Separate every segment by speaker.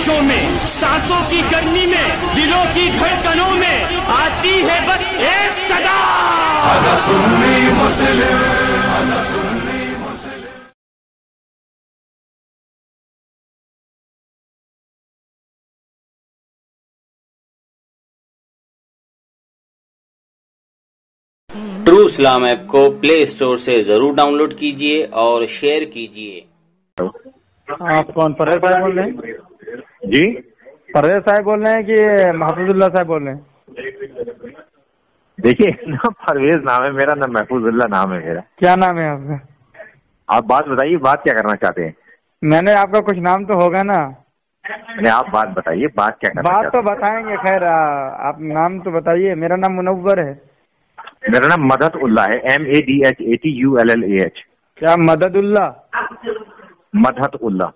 Speaker 1: ख्वाहिशों में, सांसों की गर्मी में, दिलों की धड़कनों में आती है बस एक सदा, अना सुन्नी मुस्लिम, अना सुन्नी मुस्लिम।
Speaker 2: ट्रू इस्लाम ऐप को प्ले स्टोर से जरूर डाउनलोड कीजिए और शेयर कीजिए।
Speaker 3: आप कौन, परवेज साहब बोल रहे हैं?
Speaker 4: जी,
Speaker 3: परवेज साहब बोल रहे हैं कि महफूजुल्लाह साहब बोल रहे हैं?
Speaker 4: देखिए ना, परवेज नाम है मेरा, ना महफूजुल्लाह नाम है मेरा।
Speaker 3: क्या नाम है आपका?
Speaker 4: आप बात बताइए, बात क्या करना चाहते हैं?
Speaker 3: मैंने आपका कुछ नाम तो होगा ना?
Speaker 4: नहीं, आप बात बताइए, बात क्या करना
Speaker 3: बात
Speaker 4: चाहते
Speaker 3: तो बताएंगे, खैर आप नाम तो बताइए। मेरा नाम मुनव्वर है।
Speaker 4: हैं? मेरा नाम मदद उल्लाह है, MADHATULLAH।
Speaker 3: क्या मददुल्ला?
Speaker 4: मदहत उल्लाह,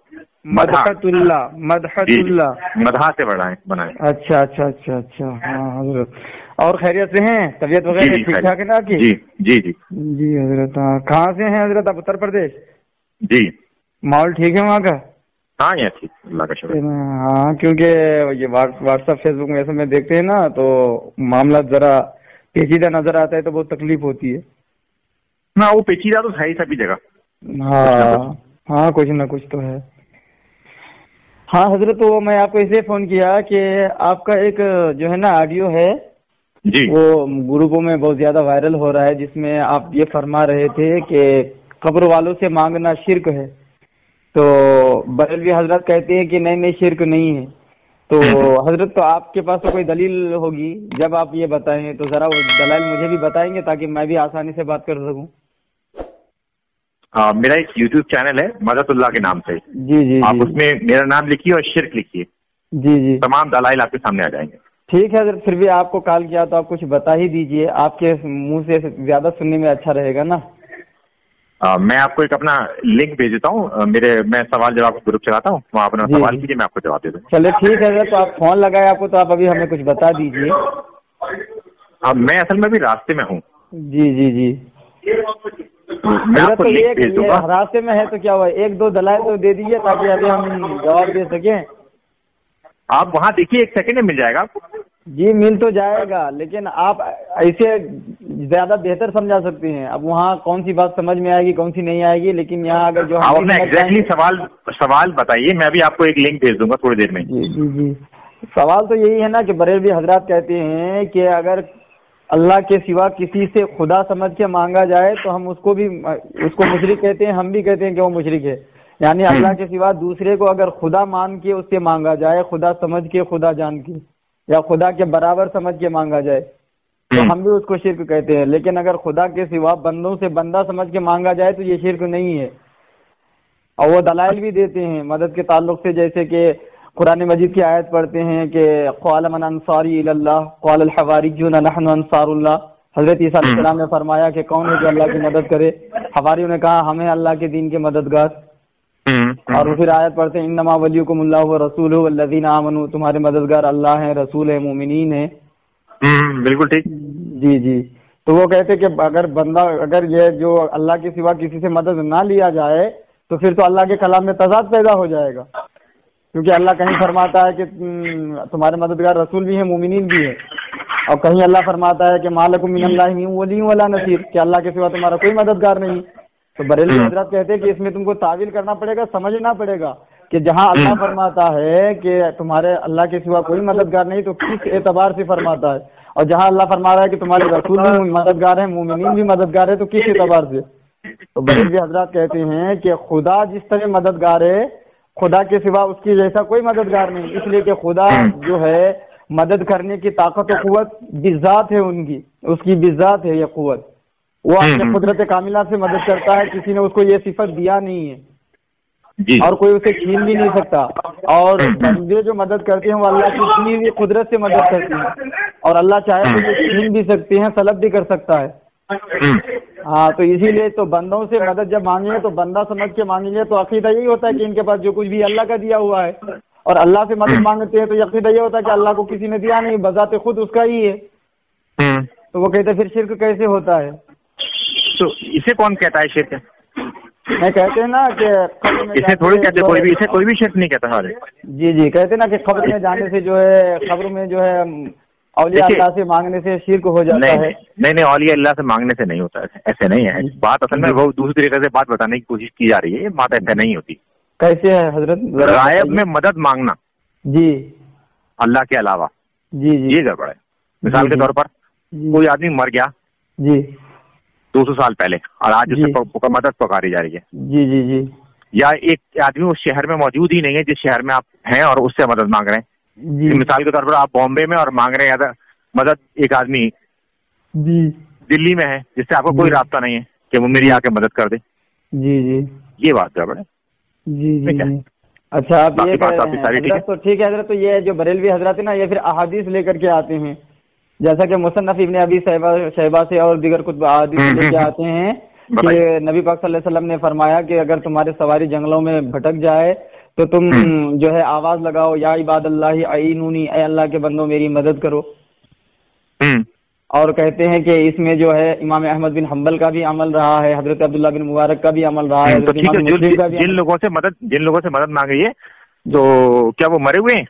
Speaker 3: मदहतुल्ला, मदहतुल्ला,
Speaker 4: मदहा से बनाए।
Speaker 3: अच्छा अच्छा अच्छा अच्छा। हाँ हजरत, और खैरियत से हैं? तबीयत वगैरह ठीक ठाक है ना आपकी?
Speaker 4: जी जी जी
Speaker 3: जी हजरत। हाँ, कहाँ से हैं हजरत आप? उत्तर प्रदेश?
Speaker 4: जी।
Speaker 3: माहौल ठीक है वहाँ का?
Speaker 4: हाँ, यहाँ ठीक, अल्लाह का शुक्र।
Speaker 3: हाँ, क्योंकि ये व्हाट्सएप फेसबुक में ऐसे में देखते हैं ना, तो मामला जरा पेचीदा नजर आता है, तो बहुत तकलीफ होती है।
Speaker 4: हाँ, वो पेचीदा तो है ही सभी जगह।
Speaker 3: हाँ हाँ, कुछ ना कुछ तो है। हाँ हजरत, तो मैं आपको इसलिए फोन किया कि आपका एक जो है ना ऑडियो है
Speaker 4: जी,
Speaker 3: वो ग्रुपों में बहुत ज्यादा वायरल हो रहा है, जिसमें आप ये फरमा रहे थे कि कब्र वालों से मांगना शिर्क है। तो बरेलवी हजरत कहते हैं कि नहीं नहीं, शिर्क नहीं है। तो हजरत, तो आपके पास तो कोई दलील होगी, जब आप ये बताएं तो जरा वो दलाल मुझे भी बताएंगे ताकि मैं भी आसानी से बात कर सकूं।
Speaker 4: मेरा एक YouTube चैनल है मददुल्लाह के नाम से।
Speaker 3: जी जी
Speaker 4: आप
Speaker 3: जी
Speaker 4: उसमें मेरा नाम लिखिए और शिर्क लिखिए,
Speaker 3: जी जी।
Speaker 4: तमाम दलाइल आपके सामने आ जाएंगे।
Speaker 3: ठीक है हजरत, फिर भी आपको कॉल किया तो आप कुछ बता ही दीजिए, आपके मुंह से ज्यादा सुनने में अच्छा रहेगा ना।
Speaker 4: मैं आपको एक अपना लिंक भेज देता हूँ, मैं सवाल जवाब ग्रुप चलाता हूँ, वहाँ अपना
Speaker 3: जी
Speaker 4: सवाल
Speaker 3: जी।
Speaker 4: कीजिए, मैं आपको जवाब दे दूँ।
Speaker 3: चलिए ठीक है हजरत, तो आप फोन लगाए आपको, तो आप अभी हमें कुछ बता दीजिए।
Speaker 4: मैं असल में भी रास्ते में हूँ,
Speaker 3: जी जी जी।
Speaker 4: मैं
Speaker 3: हजरत,
Speaker 4: आपको
Speaker 3: तो
Speaker 4: लिंक भेज दूंगा।
Speaker 3: रास्ते में है तो क्या हुआ, एक दो दलाल तो दे दीजिए ताकि अभी हम जवाब दे सकें।
Speaker 4: आप वहाँ देखिए, एक सेकंड में मिल जाएगा आपको।
Speaker 3: जी मिल तो जाएगा, लेकिन आप ऐसे ज्यादा बेहतर समझा सकते हैं। अब वहाँ कौन सी बात समझ में आएगी, कौन सी नहीं आएगी, लेकिन यहाँ अगर जो
Speaker 4: आप अपना एग्जैक्टली सवाल बताइए, मैं भी आपको एक लिंक भेज दूंगा थोड़ी देर में।
Speaker 3: जी जी जी। सवाल तो यही है ना कि बरेलवी हजरात कहते हैं कि अगर अल्लाह के सिवा किसी से खुदा समझ के मांगा जाए तो हम उसको मुशरिक कहते हैं, हम भी कहते हैं कि वो मुशरिक है। यानी अल्लाह के सिवा दूसरे को अगर खुदा मान के उससे मांगा जाए, खुदा समझ के, खुदा जान के, या खुदा के बराबर समझ के मांगा जाए, तो हम भी उसको शिर्क कहते हैं। लेकिन अगर खुदा के सिवा बंदों से बंदा समझ के मांगा जाए तो ये शिर्क नहीं है। और वो दलाइल भी देते हैं मदद के ताल्लुक से, जैसे कि कुरान मजीद की आयत पढ़ते हैं कि क़ाल मन अंसारी इलल्लाह क़ाल अल हवारिय्यून नहनु अंसारुल्लाह। हजरत ईसा अलैहिस्सलाम ने फरमाया कि कौन है जो अल्लाह की मदद करे? हवारियों ने कहा हमें अल्लाह के दीन के मददगार। और फिर आयत पढ़ते हैं इन्नमा वलियुकुमुल्लाहु व रसूलुहु वल्लज़ीना आमनू, तुम्हारे मददगार अल्लाह है, रसूल है, मोमिनीन है।
Speaker 4: बिल्कुल ठीक।
Speaker 3: जी जी। तो वो कहते कि अगर ये जो अल्लाह के सिवा किसी से मदद ना लिया जाए तो फिर तो अल्लाह के कलाम में तज़ाद पैदा हो जाएगा, क्योंकि अल्लाह कहीं फरमाता है कि तुम्हारे मददगार रसूल भी हैं, मोमिनीन भी है, और कहीं अल्लाह फरमाता है कि मालकुम मिनल्लाहि मिन वलिय्यिन वला नसीर, कि अल्लाह के सिवा तुम्हारा कोई मददगार नहीं। तो बरेलवी हजरत कहते हैं कि इसमें तुमको तावील करना पड़ेगा, समझना पड़ेगा कि जहाँ अल्लाह फरमाता है कि तुम्हारे अल्लाह के सिवा कोई मददगार नहीं, तो किस एतबार से फरमाता है, और जहाँ अल्लाह फरमा रहा है कि तुम्हारे रसूल भी मददगार है, मोमिनीन भी मददगार है, तो किस एतबार से? तो बरेलवी हजरत कहते हैं कि खुदा जिस तरह मददगार है, खुदा के सिवा उसकी जैसा कोई मददगार नहीं, इसलिए कि खुदा जो है मदद करने की ताकत और कुव्वत बिज़ात है उनकी, उसकी बिज़ात है ये कुव्वत, वो अपने कुदरत कामिला से मदद करता है, किसी ने उसको ये सिफत दिया नहीं है और कोई उसे छीन भी नहीं सकता। और बंदे जो मदद करते हैं वो अल्लाह की दी हुई कुदरत से मदद करते हैं, और अल्लाह चाहे तो ये छीन भी सकते हैं, सलब भी कर सकता है। हाँ, तो इसीलिए तो बंदों से मदद जब मांगेंगे तो बंदा समझ के मांगेंगे, तो अकीदा यही होता है कि इनके पास जो कुछ भी अल्लाह का दिया हुआ है, और अल्लाह से मदद मांगते हैं तो अकीदा ये होता है कि अल्लाह को किसी ने दिया नहीं, बजाते खुद उसका ही है। तो वो कहते फिर शिर्क कैसे होता है?
Speaker 4: तो इसे कौन कहता है शिर्क?
Speaker 3: میں کہتے ہیں نا کہ
Speaker 4: اسے تھوڑی کہتے کوئی بھی، اسے کوئی بھی شرک نہیں کہتا.
Speaker 3: جی جی کہتے ہیں نا کہ قبر میں جانے سے جو ہے قبر میں جو ہے اولیاء اللہ سے مانگنے سے شرک ہو جاتا ہے.
Speaker 4: نہیں اولیاء اللہ سے مانگنے سے نہیں ہوتا، ایسے نہیں ہے بات. اصل میں وہ دوسری طریقے سے بات بتانے کی کوشش کی جا رہی ہے، یہ بات ایسے نہیں ہوتی.
Speaker 3: کیسے ہے حضرت؟
Speaker 4: غائب میں مدد مانگنا
Speaker 3: جی
Speaker 4: اللہ کے علاوہ،
Speaker 3: جی جی
Speaker 4: یہ گڑبڑ ہے. مثال کے طور پر کوئی آدمی مر گیا
Speaker 3: جی
Speaker 4: 200 سال پہلے اور آج اس سے مدد پکاری جا رہی ہے.
Speaker 3: جی جی جی.
Speaker 4: یا ایک آدمی اس شہر میں موجود ہی نہیں ہے جس شہر میں آپ ہیں اور اس سے مدد مانگ رہے ہیں. مثال کے طور پر آپ بامبے میں اور مانگ رہے ہیں مدد ایک آدمی
Speaker 3: جی
Speaker 4: دلی میں ہے جس سے آپ کو کوئی رابطہ نہیں ہے کہ وہ میری آ کے مدد کر دے.
Speaker 3: جی جی
Speaker 4: یہ بات گڑبڑ ہے.
Speaker 3: جی جی. اچھا آپ یہ حضرت تو ٹھیک ہے حضرت. تو یہ جو بریلوی حضرات ہیں نا یہ پھر احادیث لے کر کے آتے ہیں، جیسا کہ مصنف ابن ابی شیبہ سے اور دیگر کچھ احادیث لے کے آتے ہیں کہ نبی پاک صلی اللہ علیہ وسلم نے فرمایا کہ اگر تمہارے سواری جنگلوں میں بھٹک جائے تو تم جو ہے آواز لگاؤ، یا عباد اللہ اعینونی، اے اللہ کے بندوں میری مدد کرو. اور کہتے ہیں کہ اس میں جو ہے امام احمد بن حنبل کا بھی عمل رہا ہے، حضرت عبداللہ بن مبارک کا بھی عمل رہا ہے.
Speaker 4: جن لوگوں سے مدد مانگی ہے تو کیا وہ مرے ہوئے ہیں؟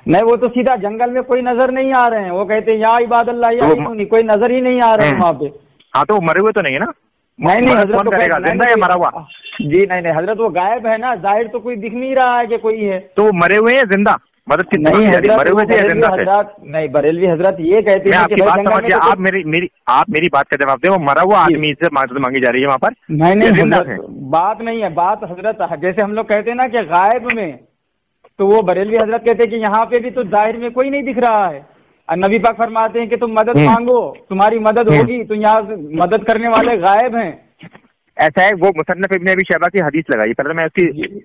Speaker 3: نہیں، وہ تو سیدھا جنگل میں کوئی نظر نہیں آ رہے ہیں. وہ کہتے ہیں یا عباد اللہ اعینونی، کوئی نظر ہی نہیں آ رہے ہیں وہاں پہ.
Speaker 4: ہاں تو وہ مرے ہوئے تو نہیں ہے نا؟
Speaker 3: نہیں حضرت
Speaker 4: زندہ ہے مرا ہوا؟
Speaker 3: جی نہیں حضرت وہ غائب ہے نا، ظاہر تو کوئی دکھ نہیں رہا ہے کہ کوئی ہے. تو
Speaker 4: مرے ہوئے ہیں زندہ مدد کی
Speaker 3: نہیں حضرت. نہیں بریلوی حضرت یہ کہتے ہیں کہ
Speaker 4: آپ میری بات کا جواب دیں. وہ مرا ہوا آدمی سے مدد مانگی جا رہی ہے وہاں پر؟
Speaker 3: نہیں بات نہیں ہے. بات حضرت جیسے ہم لوگ کہتے ہیں نا کہ غائب میں، تو وہ بریلوی حضرت کہتے ہیں کہ یہاں پہ بھی تو ظاہر میں کوئی نہیں دکھ رہا ہے. نبی پاک فرماتے ہیں کہ تم مدد مانگو تمہاری مدد ہوگی، تو یہاں مدد کرنے والے غائب ہیں.
Speaker 4: ایسا ہے. وہ مصنف ابن ابی شیبہ کی حدیث لگائی، پہلے میں اس کی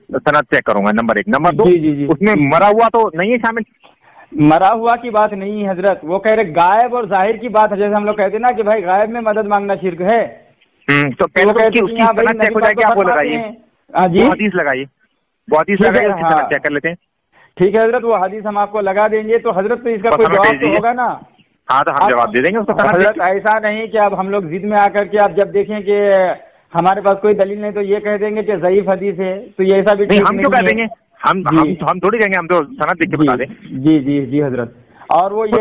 Speaker 4: سند چیک کروں گا. نمبر 1. نمبر 2 اس میں مرا ہوا تو نہیں ہے شامل؟
Speaker 3: مرا ہوا کی بات نہیں ہے حضرت. وہ کہہ رہے غائب اور ظاہر کی بات ہے. جیسے ہم لوگ کہتے ہیں نا کہ بھائی غائب میں مدد مانگنا شرک ہے،
Speaker 4: تو پہلے سند چیک ہو جائے گی. آپ وہ لگائیے حدیث لگائیے، وہ حدیث لگائیے، سند چیک کر لیتے ہیں.
Speaker 3: ٹھیک ہے حضرت، وہ حدیث ہم آپ کو لگا دیں گے. تو حضرت تو اس کا کوئی جواب تو ہوگا نا؟
Speaker 4: ہاں تو ہم جواب دے دیں گے.
Speaker 3: حضرت ایسا نہیں کہ اب ہم لوگ ضد میں آ کر کے آپ جب دیکھیں کہ ہمارے پاس کوئی دلیل نہیں تو یہ کہہ دیں گے کہ ضعیف حدیث ہے. تو یہ ایسا بھی
Speaker 4: ہم کیوں کہہ دیں گے؟ ہم تھوڑی کہیں گے، ہم تو سند دیکھ کے بتا دیں.
Speaker 3: جی حضرت. اور وہ یہ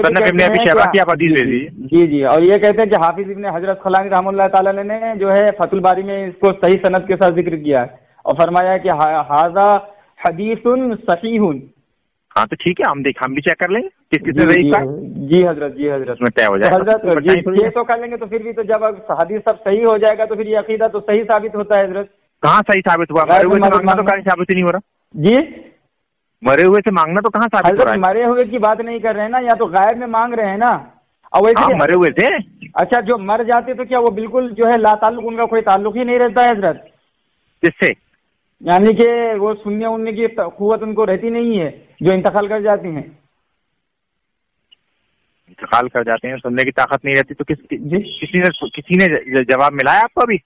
Speaker 3: جی اور یہ کہتے ہیں کہ حافظ ابن حضرت خلانی رحمۃ اللہ تعالیٰ نے جو ہے فتح الباری میں اس کو صحیح سند کے ساتھ ذکر کیا ہے اور فرمایا کہ ھذا حدیث صحیح.
Speaker 4: ہاں تو ٹھیک ہے، ہم بھی چیک کر لیں گے کس سے ضعیف ہے.
Speaker 3: جی حضرت میں طے ہو جائے حضرت. یہ تو کر لیں گے. تو پھر بھی تو جب حدیث سب صحیح ہو جائے گا تو پھر یہ عقیدہ تو صحیح ثابت ہوتا ہے حضرت.
Speaker 4: کہاں صحیح ثابت ہوا؟ مرے ہوئے سے مانگنا تو کہیں ثابت نہیں ہو رہا.
Speaker 3: جی
Speaker 4: مرے ہوئے سے مانگنا تو کہاں ثابت ہو رہا ہے؟
Speaker 3: مرے ہوئے کی بات نہیں کر رہے ہیں نا، یا تو غائب میں مانگ رہے ہیں نا. اور ویسے
Speaker 4: مرے ہوئے سے
Speaker 3: اچھا جو مر جاتے تو کیا وہ بالکل جو ہے لا تعلق، ان کا کوئی تعلق ہی نہیں رہتا ہے حضرت؟
Speaker 4: کس سے؟
Speaker 3: یعنی کہ وہ سننے اننے کی قوت ان کو رہتی نہیں ہے جو انتقال کر جاتی ہیں.
Speaker 4: انتقال کر جاتے ہیں، سننے کی طاقت نہیں رہتی. تو کسی نے جواب ملا ہے آپ کو ابھی؟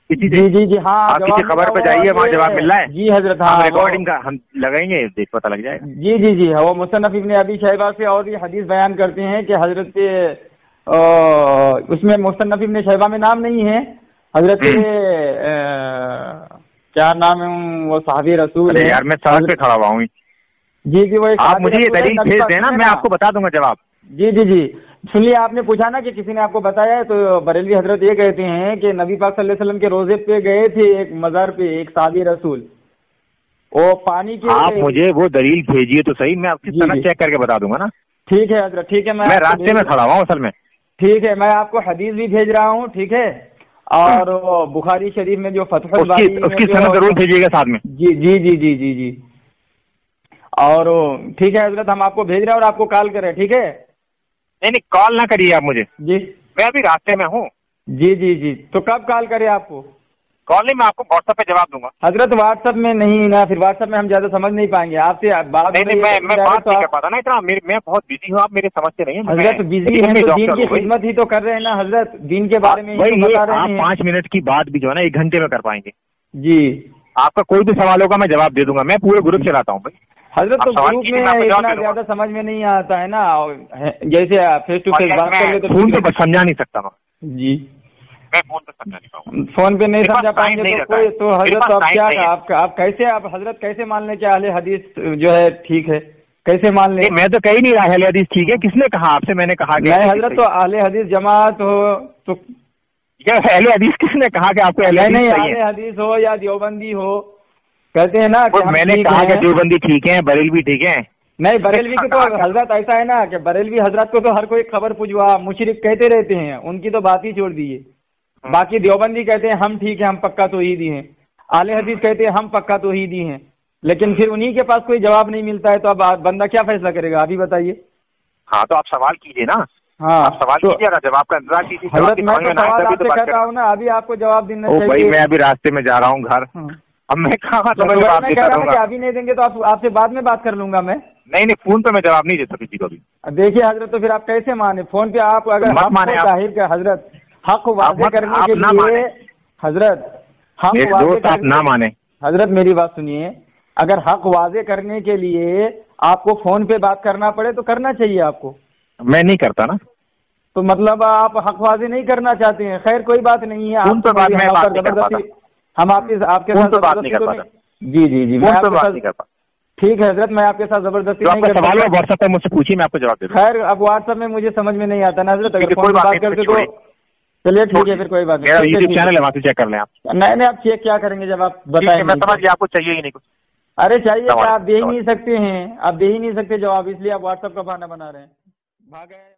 Speaker 3: جی ہاں
Speaker 4: آپ کسی خبر پہ جائیے، وہاں جواب مل رہا ہے.
Speaker 3: جی حضرت ہاں
Speaker 4: ریکارڈنگ کا ہم لگائیں گے، دیکھ پتہ لگ جائے گا.
Speaker 3: جی وہ مصنف ابن ابی شیبہ سے اور یہ حدیث بیان کرتے ہیں کہ حضرت اس میں مصنف ابن شیبہ میں نام نہیں ہے. حضرت کیا نام ہے وہ صحابی رسول ہے.
Speaker 4: یار میں سڑک پہ کھڑا ہوا ہوں.
Speaker 3: جی وہ
Speaker 4: آپ مجھے یہ دلیل بھیج دینا، میں آپ کو بتا دوں گا جواب.
Speaker 3: جی سنیے، آپ نے پوچھا نا کہ کسی نے آپ کو بتایا ہے، تو بریلوی حضرت یہ کہتے ہیں کہ نبی پاک صلی اللہ علیہ وسلم کے روزے پہ گئے تھے ایک مزار پہ ایک صحابی رسول، وہ پانی کے.
Speaker 4: آپ مجھے وہ دلیل بھیجیے تو صحیح، میں آپ کی سند چیک کر کے بتا دوں گا نا.
Speaker 3: ٹھیک ہے حضرت، ٹھیک ہے. میں
Speaker 4: راستے میں کھڑا ہوا ہوں اصل میں.
Speaker 3: ٹھیک ہے، میں آپ کو حدیث بھی بھیج رہا ہوں. ٹھیک ہے. اور بخاری شریف میں جو فتح الباری
Speaker 4: اس کی سند ضرور بھیجیے گا ساتھ میں.
Speaker 3: جی اور ٹھیک ہے حضرت، ہم آپ کو بھیج رہے ہیں اور آپ کو کال کر رہے ہیں. ٹھیک ہے.
Speaker 4: نہیں کال نہ کریے آپ مجھے.
Speaker 3: جی
Speaker 4: میں ابھی راستے میں ہوں.
Speaker 3: جی تو کب کال کرے آپ کو؟
Speaker 4: کال نہیں، میں آپ کو واٹس ایپ پہ جواب دوں گا.
Speaker 3: حضرت واٹس ایپ میں نہیں نا، پھر واٹس ایپ میں ہم زیادہ سمجھ نہیں پائیں گے آپ سے.
Speaker 4: نہیں میں بات نہیں کر پاتا نا اتنا، میں بہت بزی ہوں، آپ میرے سمجھتے نہیں ہیں.
Speaker 3: حضرت بزی ہیں تو دین کی خدمت ہی تو کر رہے ہیں نا حضرت، دین کے بارے میں بتا رہے ہیں.
Speaker 4: 5 منٹ کی بات بھی جو ہے نا 1 گھنٹے میں کر پائیں گے.
Speaker 3: جی
Speaker 4: آپ کا کوئی بھی سوال ہوگا میں جواب دے دوں گا. میں پورے گروپ چلاتا ہوں بھائی.
Speaker 3: حضرت تو گروپ میں اتنا زیادہ سمجھ میں نہیں آتا ہے نا، جیسے فیس ٹو فیس بات کر لے تو
Speaker 4: فون تو سمجھا نہیں سکتا میں.
Speaker 3: جی
Speaker 4: मैं फोन पे समझा नहीं पाऊंगा।
Speaker 3: फोन पे नहीं समझा पाएंगे तो कोई तो हजरत, तो आप क्या आप कैसे आप हजरत कैसे मान लें कि अहले हदीस जो है ठीक है, कैसे मान लें?
Speaker 4: मैं तो कहीं नहीं रहा अहले हदीस ठीक है, किसने कहा आपसे? मैंने कहा कि
Speaker 3: नहीं हजरत, तो अहले हदीस जमात हो तो
Speaker 4: क्या अहले हदीस किसने कहा कि आपको अहले हदीस?
Speaker 3: नहीं, अहले हदीस हो या देवबंदी हो, कहते हैं ना कि
Speaker 4: मैंने कहा कि देवबंदी ठीक है, बरेलवी ठीक है।
Speaker 3: नहीं, बरेलवी की तो हजरत ऐसा है ना कि बरेलवी हजरत को तो हर कोई खबर पुजवा मुशरिक कहते रहते हैं, उनकी तो बात ही छोड़ दीजिए। बाकी देवबंदी कहते हैं हम ठीक है, हम पक्का तौहीदी हैं। अहले हदीस कहते हैं हम पक्का तौहीदी हैं, लेकिन फिर उन्हीं के पास कोई जवाब नहीं मिलता है, तो अब बंदा क्या फैसला करेगा अभी बताइए?
Speaker 4: हाँ तो आप सवाल कीजिए ना।
Speaker 3: हाँ
Speaker 4: आप सवाल कीजिए ना, जवाब का इंतजार कीजिए।
Speaker 3: हजरत मैं तो सवाल आपसे कर रहा हूँ ना, अभी आपको जवाब देना चाहिए।
Speaker 4: भाई मैं अभी रास्ते में जा रहा हूँ घर, अब मैं कहाँ
Speaker 3: अभी नहीं देंगे तो आपसे बाद में बात कर लूंगा मैं।
Speaker 4: नहीं फोन पे मैं जवाब नहीं देता किसी को भी।
Speaker 3: देखिए हजरत, तो फिर आप कैसे माने? फोन पे आप अगर
Speaker 4: मत माने
Speaker 3: जाहिर का हजरत हक वाज़े करने के लिए हजरत हक वाज़े
Speaker 4: आप ना माने।
Speaker 3: हजरत मेरी बात सुनिए, अगर हक वाज़े करने के लिए आपको फोन पे बात करना पड़े तो करना चाहिए आपको।
Speaker 4: मैं नहीं करता ना,
Speaker 3: तो मतलब आप हक वाज़े नहीं करना चाहते हैं। खैर कोई बात नहीं है,
Speaker 4: फोन पे बात मैं बात नहीं कर पाता।
Speaker 3: हम आपके साथ
Speaker 4: बात नहीं कर पाता।
Speaker 3: जी
Speaker 4: मैं आपके साथ नहीं कर पाता।
Speaker 3: ठीक है हजरत, मैं आपके साथ जबरदस्ती नहीं
Speaker 4: करता। सवाल है व्हाट्सएप पे मुझसे पूछिए, मैं आपको जवाब दे दूंगा।
Speaker 3: खैर अब व्हाट्सएप में मुझे समझ में नहीं आता ना हजरत, अगर
Speaker 4: कोई बात करते तो
Speaker 3: चलिए ठीक है, फिर कोई बात नहीं।
Speaker 4: यूट्यूब चैनल है, वहाँ से चेक कर लें आप।
Speaker 3: नहीं आप चेक क्या करेंगे जब आप बताएंगे?
Speaker 4: मैं समझ गया, आपको चाहिए ही नहीं कुछ।
Speaker 3: अरे चाहिए, आप दे ही नहीं सकते हैं, आप दे ही नहीं सकते जवाब, इसलिए आप व्हाट्सएप का बहाना बना रहे हैं। भाग गए।